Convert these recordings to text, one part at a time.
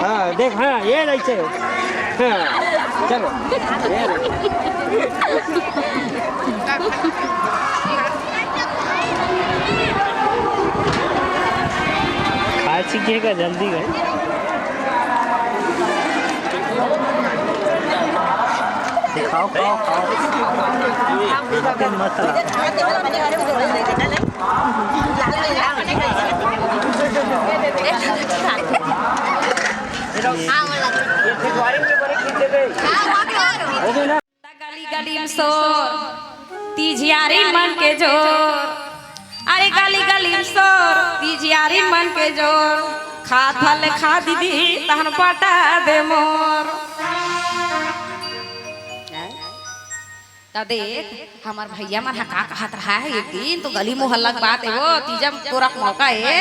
हाँ देख, हाँ ये ऐसे, हाँ चलो ये आज सीखिएगा जल्दी गए। खाओ खाओ खाओ मसाला गली गली में शोर तीजियारी मन के जोर, अरे गली गली में शोर तीजियारी मन के जोर, खाद फल खा दीदी तहन पटा दे मोर। तब देख हमार भैया मन का कहत रहा है एक दिन तो गली मोहल्ला की बात है वो तीजा तोरा मौका है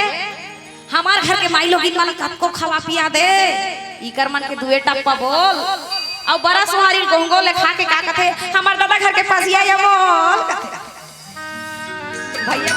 हमार घर के माई लोगिन मन कतको खवा पिया दे इकर मन के दुए टप्पा बोल और बड़ा सुहारी गोंगो ले खा के का कथे हमार दादा घर के फसिया या बोल कथे भैया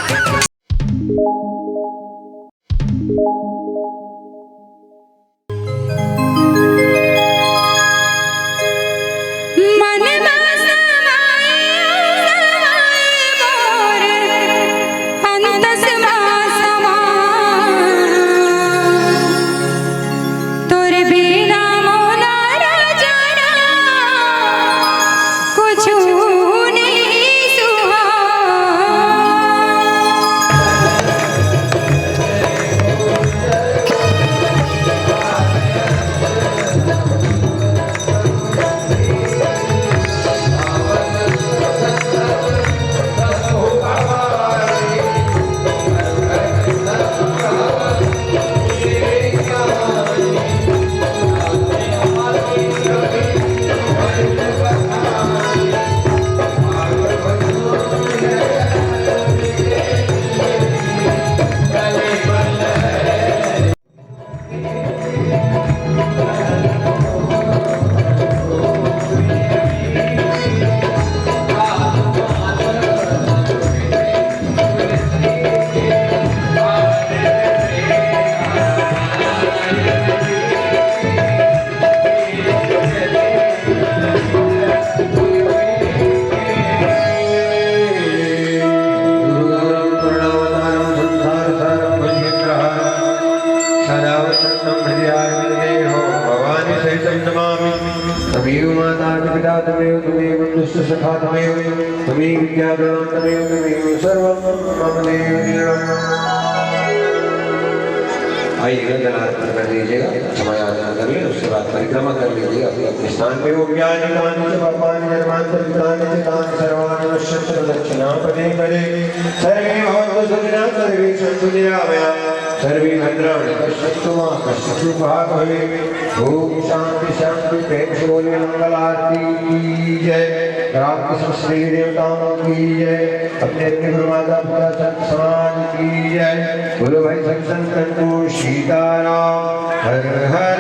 तमेव माता पिता तमेव तमेव दुष्ट सखा तमेव तमेव विद्यादान तमेव तमेव सर्वं मम देव। आइए जलार्पण कर लीजिएगा, समय आचरण कर ले, उसके बाद परिक्रमा कर लीजिएगा अपने अपने स्थान पे। वो ज्ञानी दानी च पापानि जन्मांतरितानि च तानि सर्वाणि नश्यन्ति दक्षिणापदे करे। सर्वे भवन्तु सुखिनः सर्वे सन्तु निरामयाः सर्वे भद्राणि पश्यन्तु मा कश्चित् दुःखभाग् भवेत्। ओम शांति शांति प्रेम से बोलिए मंगल आरती की जय। राम समस्त देवताओं की जय। अपने अपने गुरु माता पिता संत समाज की जय। बोलो भाई सब संतन को सीताराम। हर हर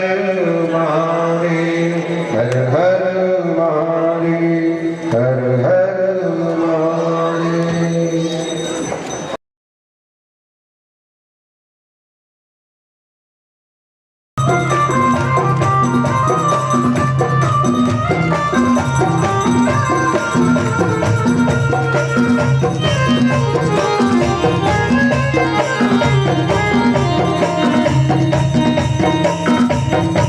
महादेव हर हर महादेव हर हर महादेव। Thank you.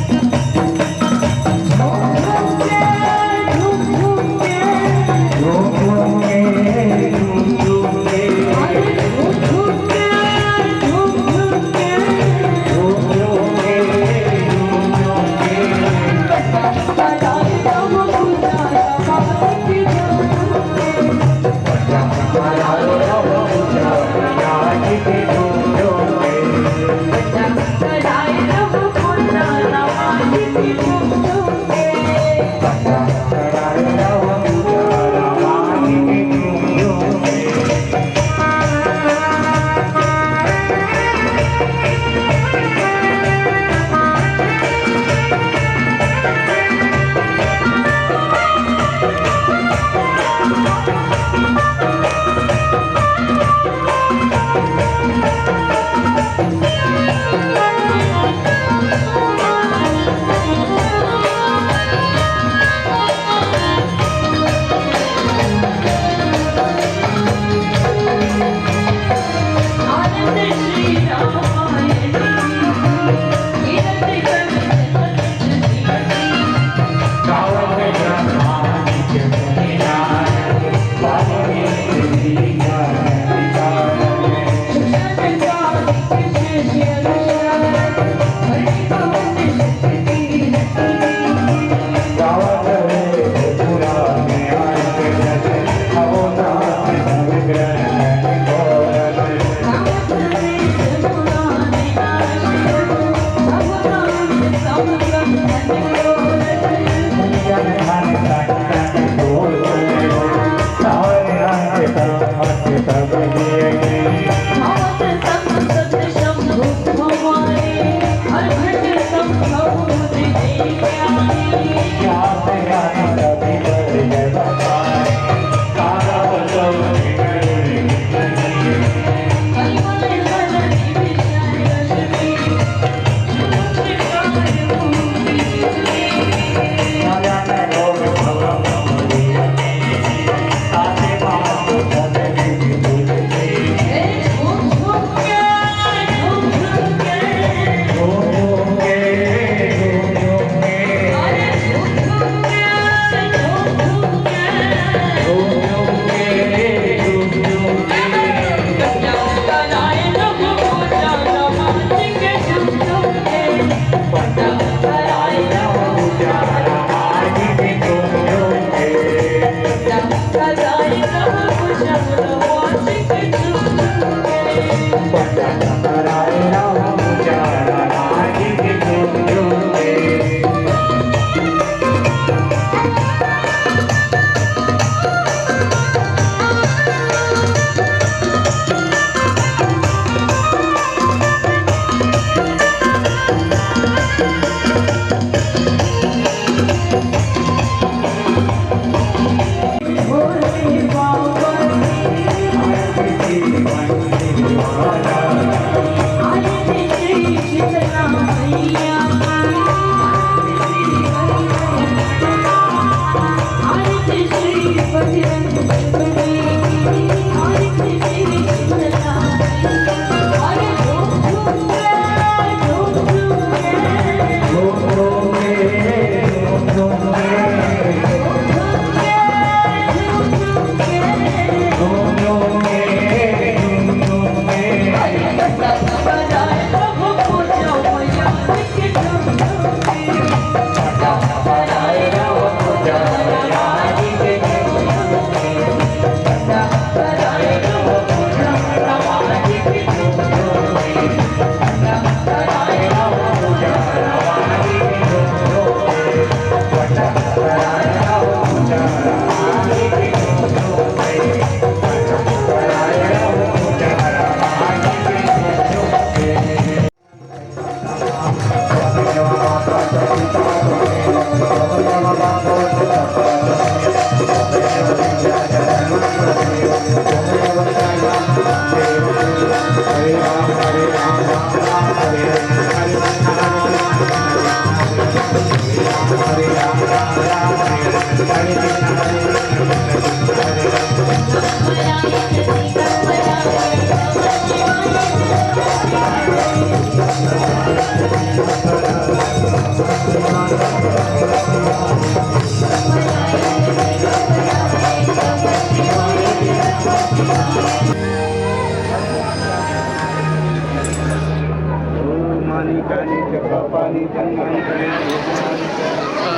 पानी संगानि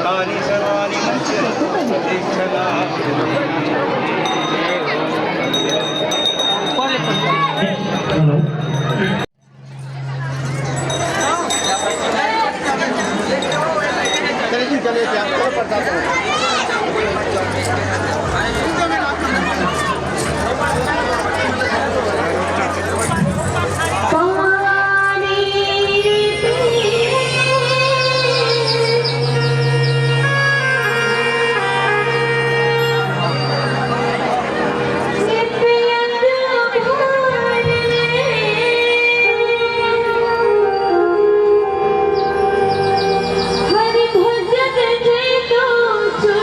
तानि सर्वाणि मत्स्य प्रतीक्षला हरि भजन जे तो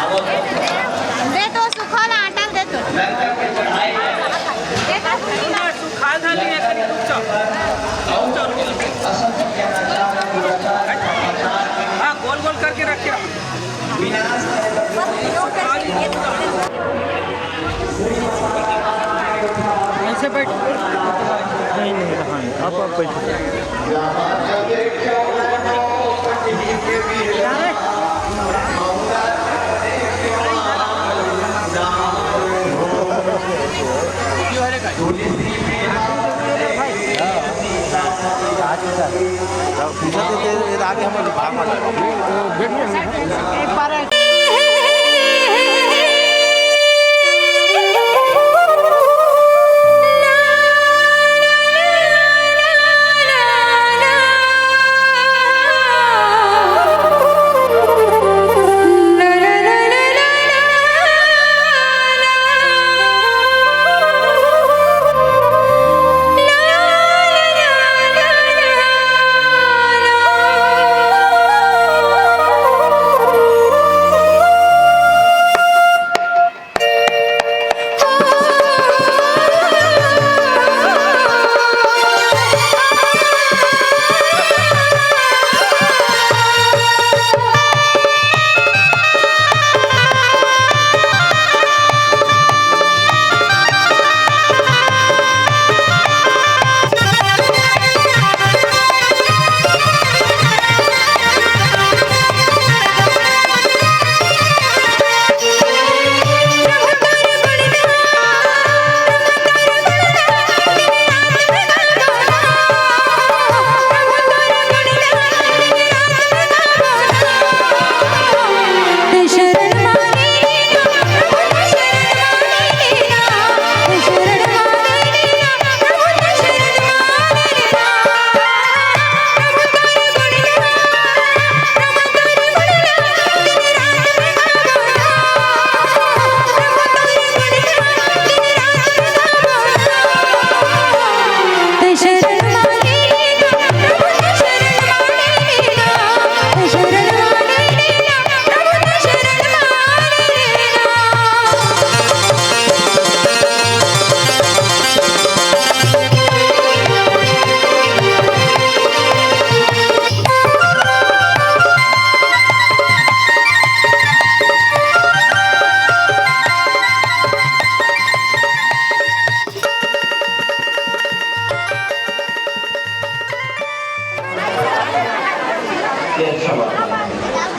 दे तो सुखल आटा दे तो हाँ गोल गोल करके रखे ऐसे बैठ नहीं नहीं आप बैठो आगे हमारे एक बार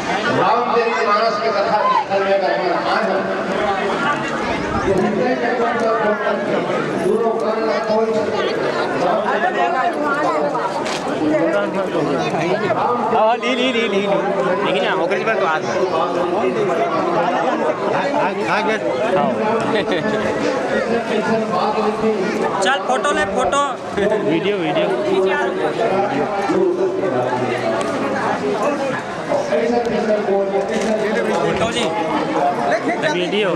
रामचरितमानस के कथा स्थल में अगर हम आज ये हृदय चक्रवर्ती गुरु कर्ण खोल ली लेकिन ओकरे पर तो आज चल फोटो ले फोटो वीडियो फोटो जी वीडियो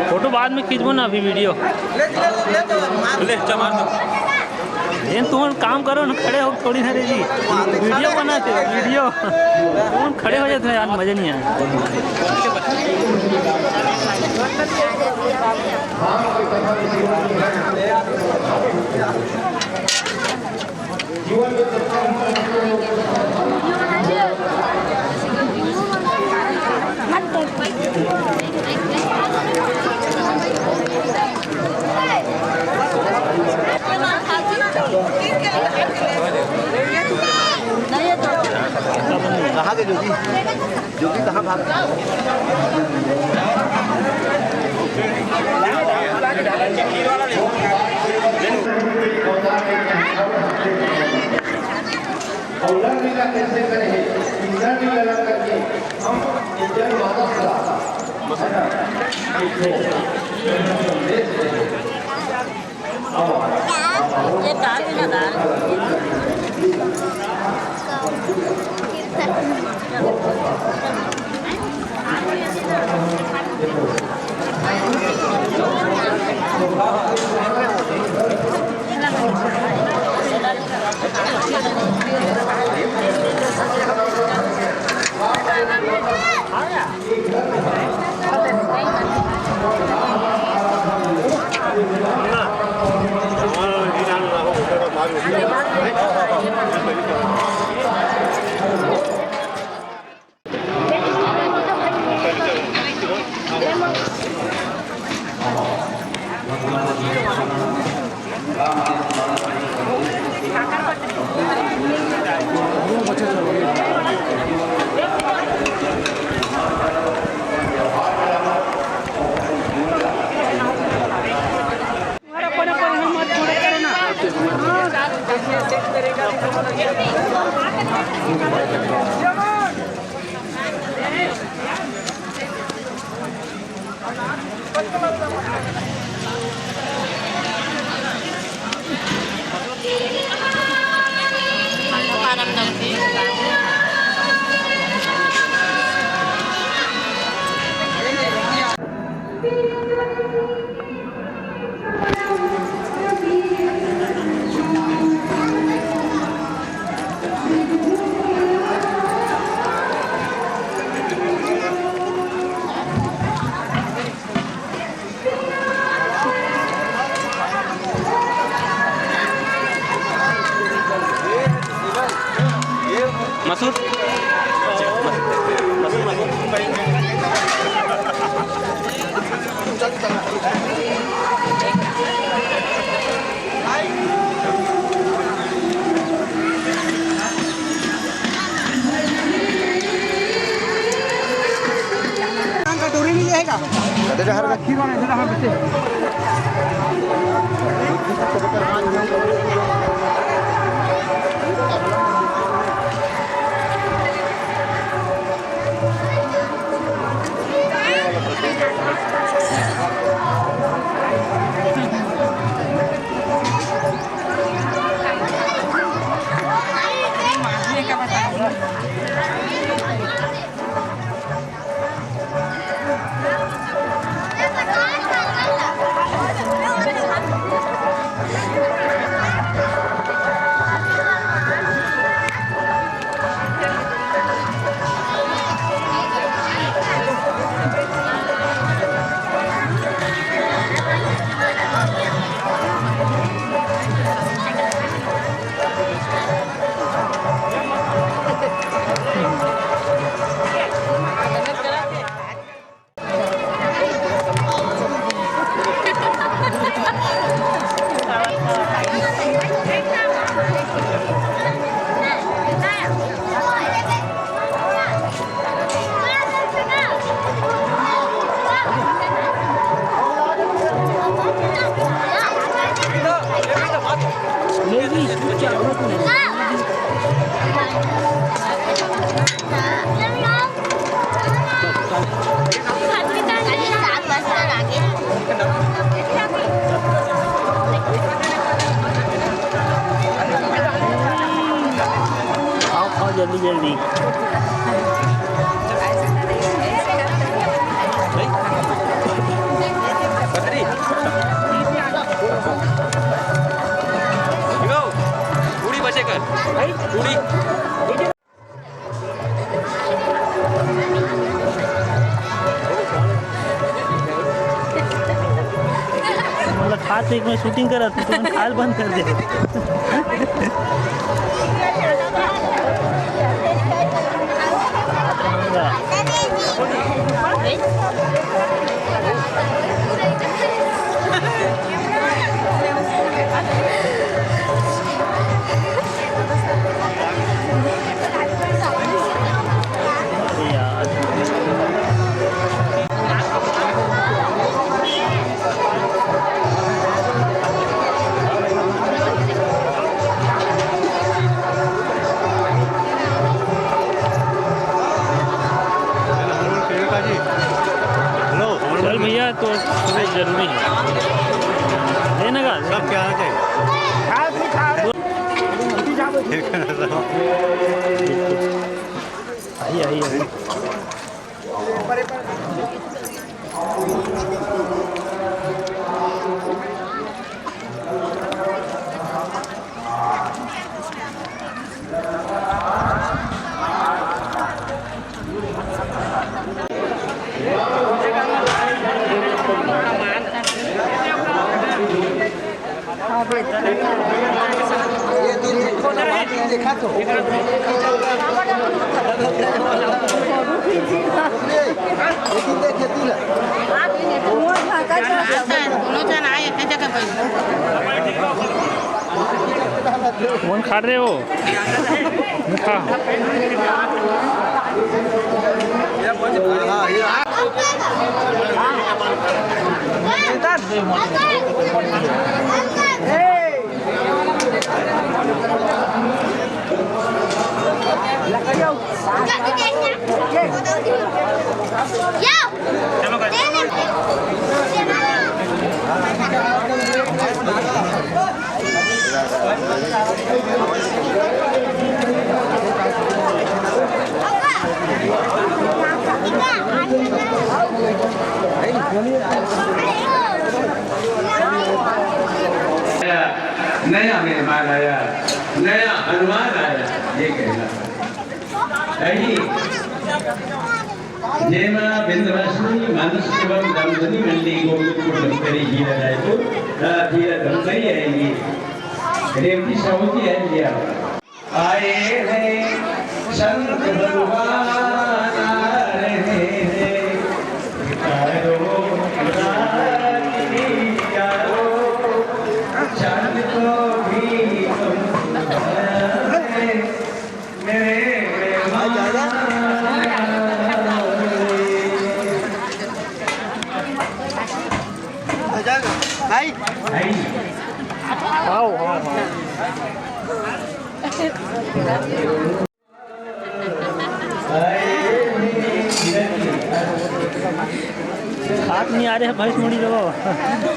फोटो बाद में खींचबो ना अभी वीडियो ले चमार दो तुम काम करो ना खड़े हो थोड़ी देर जी वीडियो बनाते हो वीडियो तुम खड़े हो जाते हो यार मजा नहीं आया भागे जोगी जोगी कहाँ भाग कैसे करें इंजन भी लगा करके हम इंजन वापस ये डाल देना दाल मसूर कटोरी नहीं जाएगा जल्दी जल्दी पूरी बचे कर पूरी मतलब खास एक में शूटिंग करा तो तुम खाल बंद कर दे जरूरी है लेने का सब क्या चाहिए देखा तो कौन खा रहे हो खा नया मेहमान आया, नया हनुमान आया, ये कहना जेमा बिंदवासिनी मानस एवं दमदनी मंडी गोविंदपुर दमकरी हीरा रायपुर हीरा दमकरी आएंगी रेवती सावती आएंगे आए हैं संत भगवान आ रहे हैं चांद को भी भाई आओ हाथ नहीं आ रहे हैं भैंस मुड़ी लो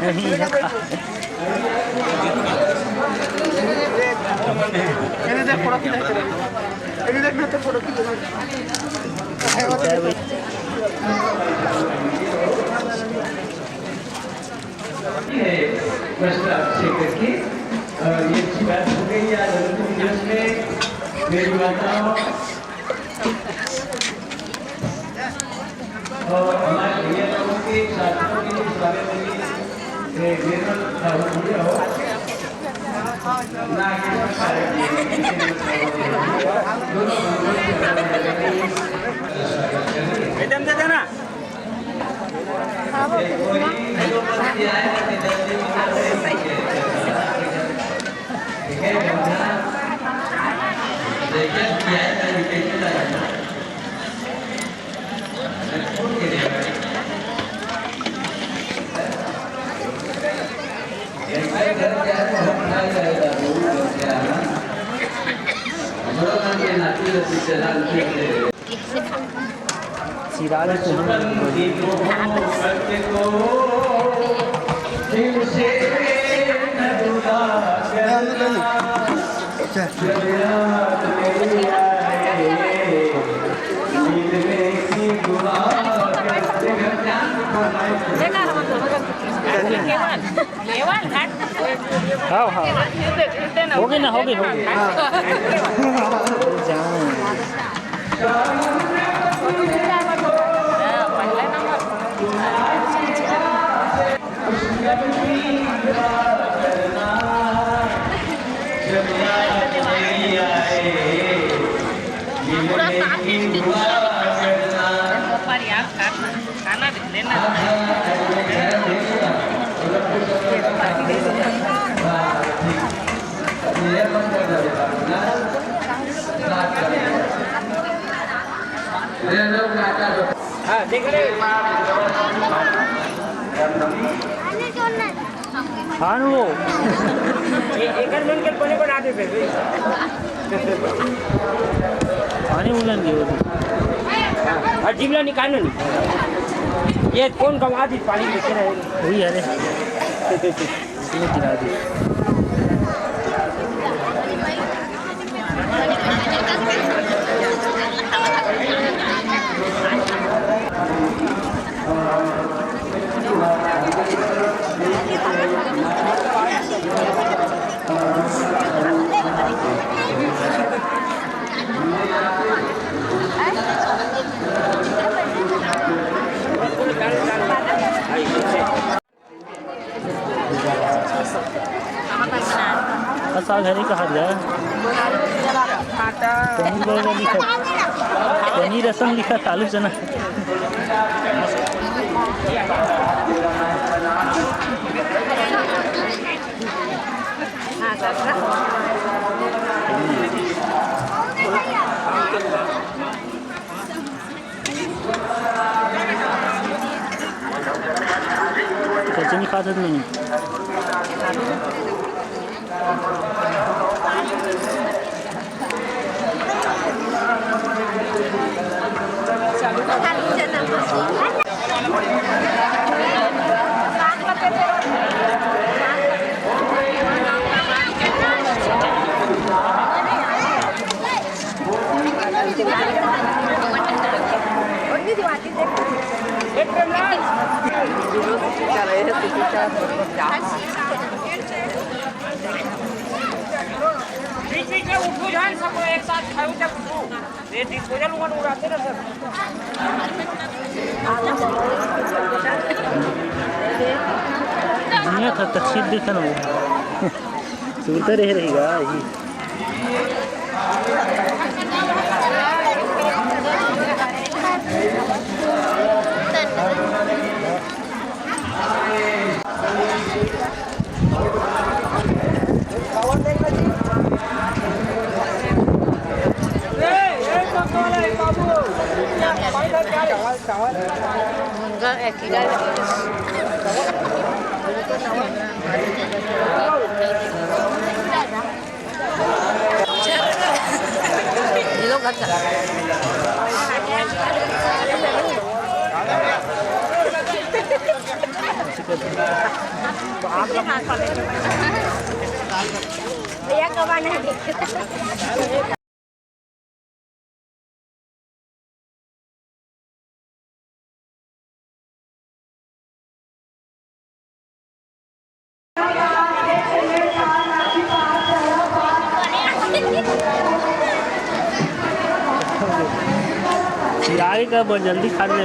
नहीं ये अच्छी बात हो गई आज अंतिम दिवस में मेरी माताओं और हमारे भैया लोगों के साथियों के लिए स्वागत के लिए निर्मल हो ना एकदम दे देना सिराज हाँ हाँ होगी ना होगी होगी खाना लेना हाँ देख रहे हाँ वो एक मिनट के कोने बना दे फिर पानी उलन दी और जिमला निकालना नहीं ये कौन गवा दी पानी लेके रहे वही अरे इसमें गिरा दी। असा घरी का हाथ गया पनीर बर्गर लिखा पनीर रसम लिखा आलू चना चटनी खाते तो नहीं बीच बीच में उठो जान सब एक साथ खाओ जब उठो ये डिस्पोजल वन उड़ाते ना सर दुनिया था तस्वीर देखा ना वो सुनते रहेगा ये आगे का बहुत जल्दी खा ले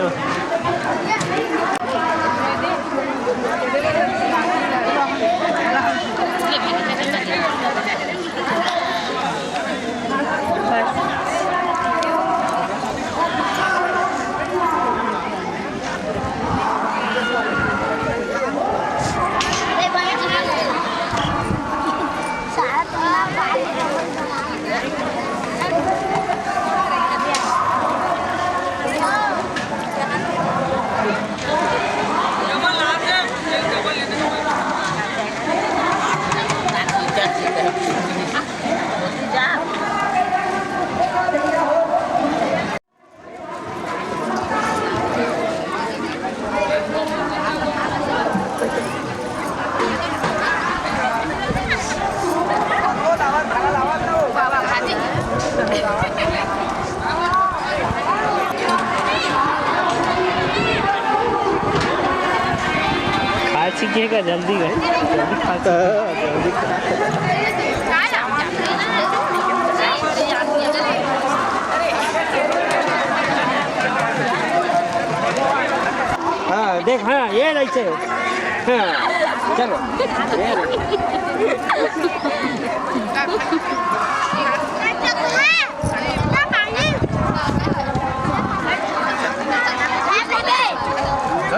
सीखिएगा जल्दी गए जल्दी खाता जल्दी हाँ देख हाँ ये ऐसे हाँ चलो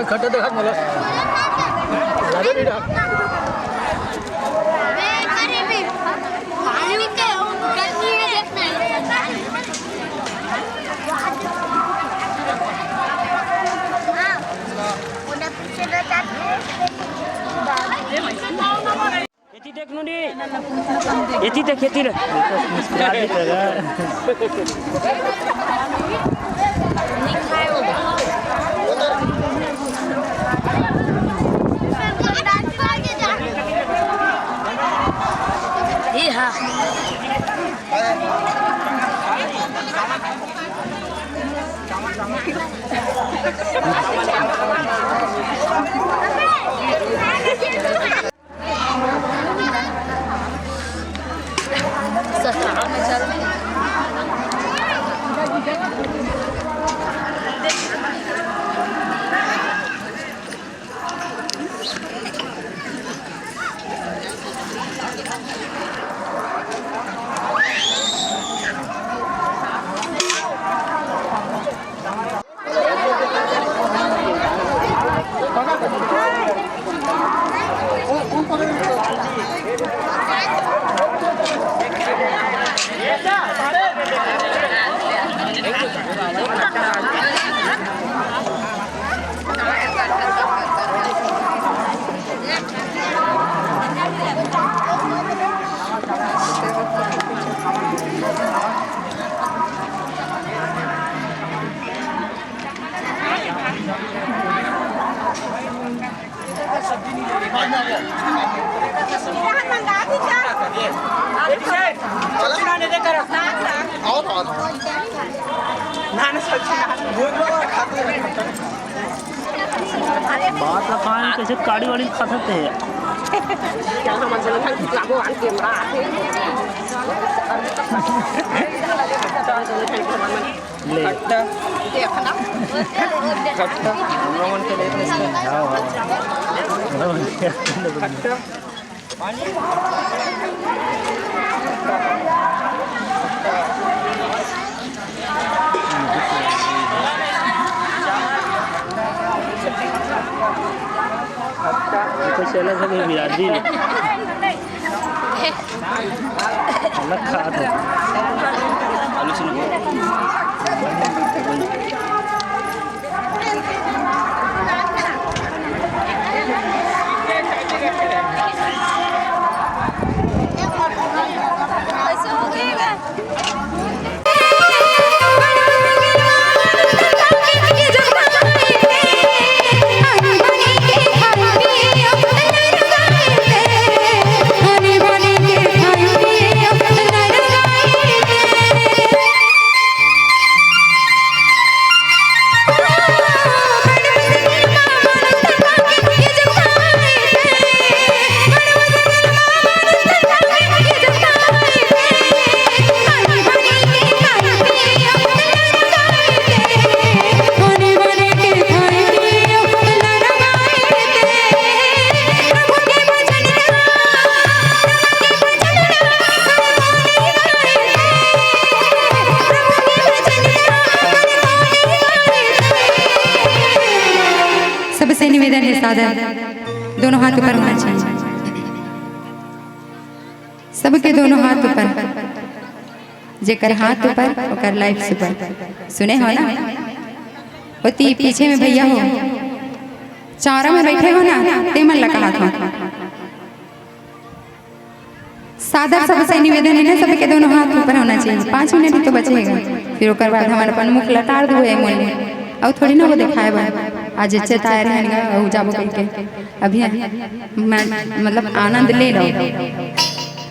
खट्टा देखा मला ज़्यादा नहीं डाल येती देख नुनी येती देख येती रे मुस्कुरा देगा हाँ ससुराल में चल रही बात ला खान कैसे काड़ी वाड़ी खा सकते हैं कुछ अलग है बिरादरी अलग खा दो सबसे निवेदन है सादर दोनों हाथ ऊपर होना चाहिए सबके दोनों हाथ ऊपर जेकर हाथ ऊपर ओकर लाइफ सुपर सुने हो ना होती पीछे में भैया हो चारा में बैठे हो ना ते मन लगा हाथ हो सादर सबसे निवेदन है ना सबके दोनों हाथ ऊपर होना चाहिए 5 मिनट तो बचेगा फिर ओकर बाद हमारे अपन मुख लटार दो है मन में और थोड़ी ना वो दिखाए बा आज चेताए रहेगा और जाबो कह के अभी मतलब आनंद ले लो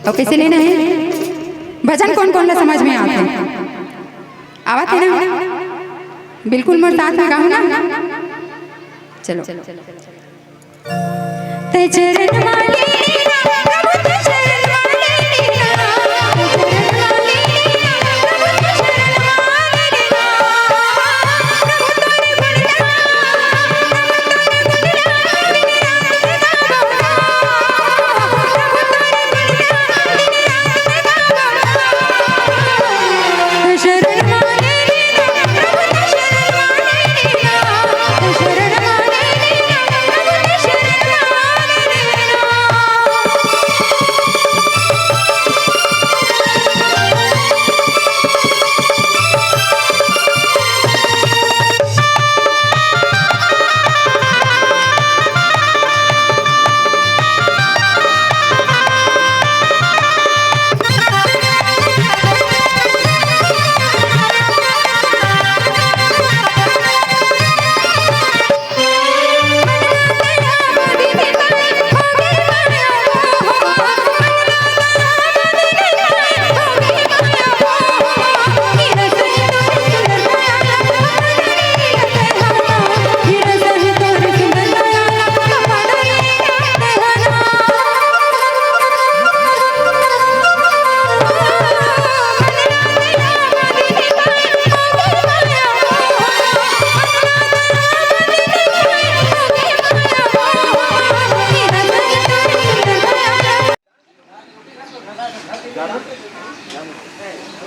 और कैसे लेना है भजन कौन कौन ला समझ में आते हैं आवत है ना बिल्कुल मोर साथ में गाओ ना चलो ते चरण वाली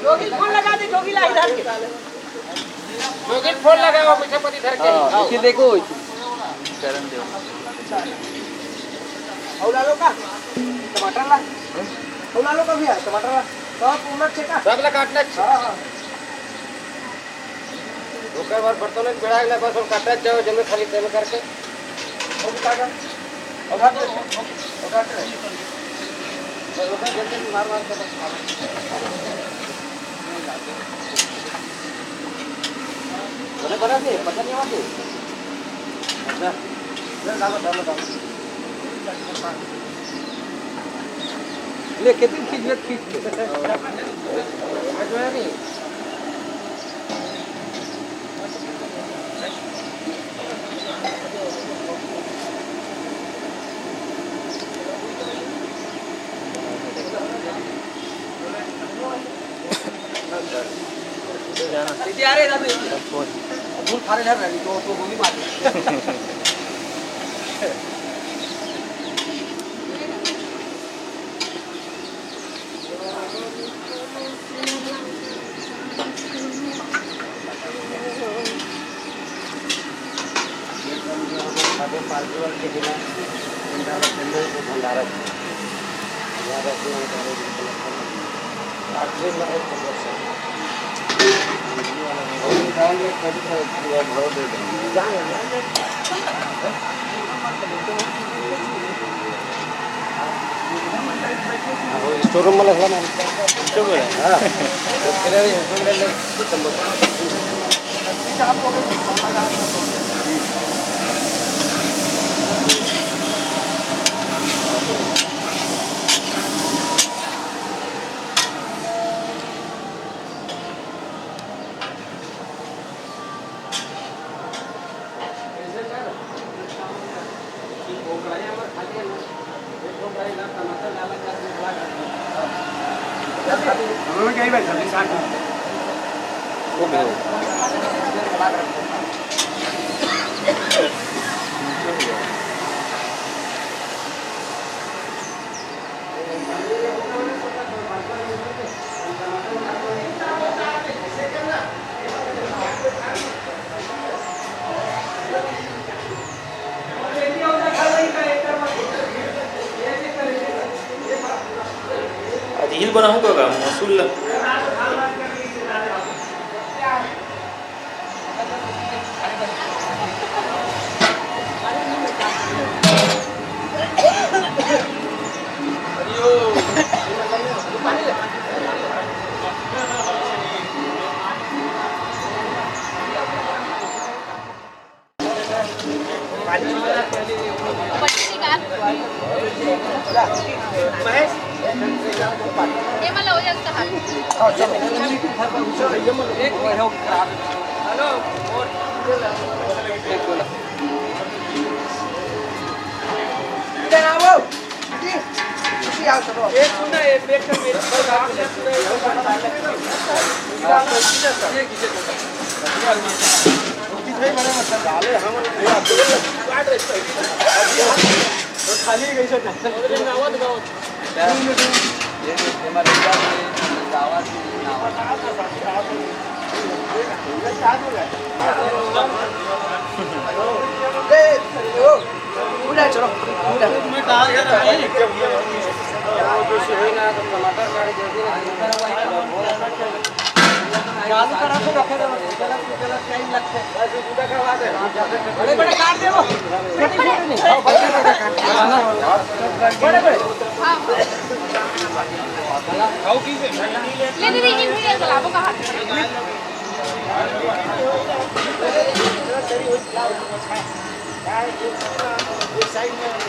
जोगी फोन लगा दे जोगी ला इधर के जोगी फोन लगाओ पीछे पति धर के ये देखो औला लो का टमाटर ला औला लो का भैया टमाटर ला सब उलट छे का सब ला काटना हां हां ओकर बार बर्तन में बेड़ा गला बस और काटना जाओ जल्दी खाली तेल करके और काटा और काट ओकर जल्दी मार मार के बना दे पता नहीं आते अच्छा डालो ले कितनी खींच जो है नहीं इथे अरे दादू फूल फारे ना रही तो गोली मार स्टोर रूम में लगा ना रील बनाऊँ का मसूल बड़े काट दे वो ले दीदी इन वीडियो चलाबो कहां एक साइड में